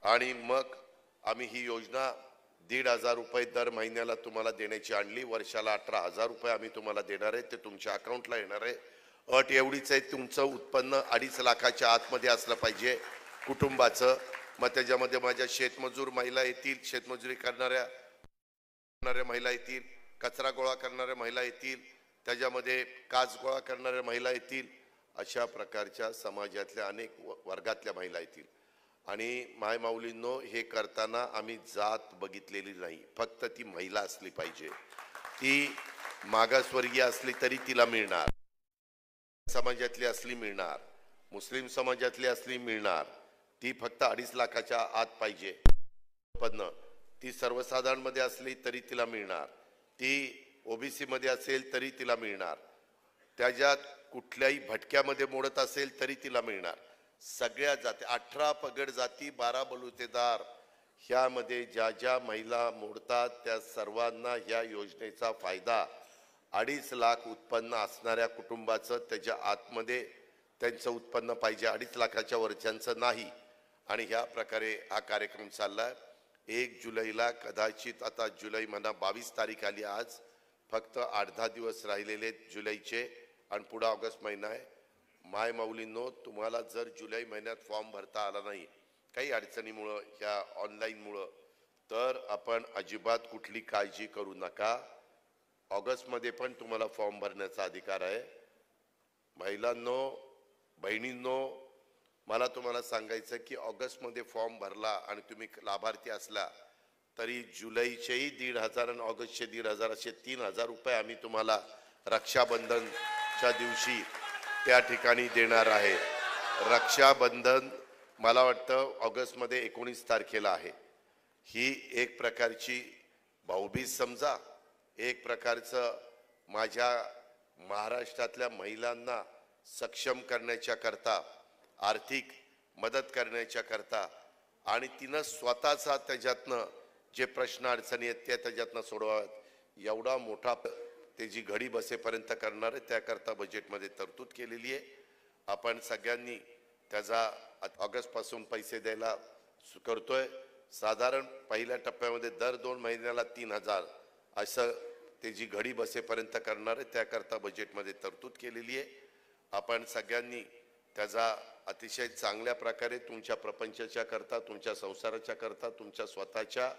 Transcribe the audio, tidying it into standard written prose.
आणि मग आम्ही ही योजना 1,500 रुपये दर महिन्याला तुम्हाला देण्याची आणली. वर्षाला 18,000 रुपये आम्ही तुम्हाला देणार आहे, ते तुमच्या अकाउंटला येणार आहे. अट एवढीच आहे, तुमचं उत्पन्न 2.5 लाखाच्या आतमध्ये असलं पाहिजे कुटुंबाचं. मग त्याच्यामध्ये माझ्या शेतमजूर महिला येतील, शेतमजुरी करणाऱ्या महिला येतील, कचरा गोळा करणाऱ्या महिला येतील, त्याच्यामध्ये काच गोळा करणाऱ्या महिला येतील, अशा प्रकारच्या समाजातल्या अनेक वर्गातल्या महिला येतील. आणि मायमाऊलींनो, हे करताना आम्ही जात बघितलेली नाही, फक्त ती महिला असली पाहिजे. ती मागासवर्गीय असली तरी तिला मिळणार, समाजातली असली मिळणार, मुस्लिम समाजातली असली मिळणार. ती फक्त 2.5 लाखाच्या आत पाहिजे उत्पन्न. ती सर्वसाधारण मध्ये असली तरी तिला मिळणार, ती ओबीसी मध्ये असेल तरी तिला मिळणार, त्याच्यात कुठल्याही भटक्यामध्ये मोडत असेल तरी तिला मिळणार. सगळ्या जाती, 18 पगड जाती, 12 बलुतेदार, ह्यामध्ये ज्या ज्या महिला मोडतात त्या सर्वांना ह्या योजनेचा फायदा 2.5 लाख उत्पन्न असणाऱ्या कुटुंबाचं त्याच्या आतमध्ये त्यांचं उत्पन्न पाहिजे, 2.5 लाखाच्या वरच्यांचं नाही. आणि ह्या प्रकारे हा कार्यक्रम चाललाय. 1 जुलैला कदाचित, आता जुलै महिना 22 तारीख आली आज, फक्त 8-10 दिवस राहिलेले जुलैचे आणि पुढे ऑगस्ट महिना आहे. मायमाऊलींनो, तुम्हाला जर जुलै महिन्यात फॉर्म भरता आला नाही काही अडचणीमुळं, ह्या ऑनलाईनमुळं, तर आपण अजिबात कुठली काळजी करू नका. ऑगस्टमध्ये पण तुम्हाला फॉर्म भरण्याचा अधिकार आहे. महिलांनो, बहिणींनो, मला तुम्हाला सांगायचं की ऑगस्टमध्ये फॉर्म भरला आणि तुम्ही लाभार्थी असला तरी जुलैचेही 1,500 आणि ऑगस्टचे 1,500 असे 3,000 रुपये आम्ही तुम्हाला रक्षाबंधनच्या दिवशी त्या ठिकाणी देणार आहे. रक्षाबंधन मला वाटतं ऑगस्टमध्ये 19 तारखेला आहे. ही एक प्रकारची भाऊबीज समजा, एक प्रकारचं माझ्या महाराष्ट्रातल्या महिलांना सक्षम करण्याच्या करता, आर्थिक मदत करण्याच्या करता, आणि तिनं स्वतःचा त्याच्यातनं जे प्रश्न अडचणी आहेत त्या त्याच्यातनं सोडवाव्यात, एवढा मोठा त्याची घडी बसेपर्यंत करणार आहे, त्याकरता बजेटमध्ये तरतूद केलेली आहे. आपण सगळ्यांनी त्याचा ऑगस्टपासून पैसे द्यायला करतोय. साधारण पहिल्या टप्प्यामध्ये दर 2 महिन्याला 3,000 असं त्याची घडी बसेपर्यंत करणार आहे, त्याकरता बजेटमध्ये तरतूद केलेली आहे. आपण सगळ्यांनी त्याचा अतिशय चांगल्या प्रकारे तुमच्या प्रपंचाच्या करता, तुमच्या संसाराच्या करता, तुमच्या स्वतःच्या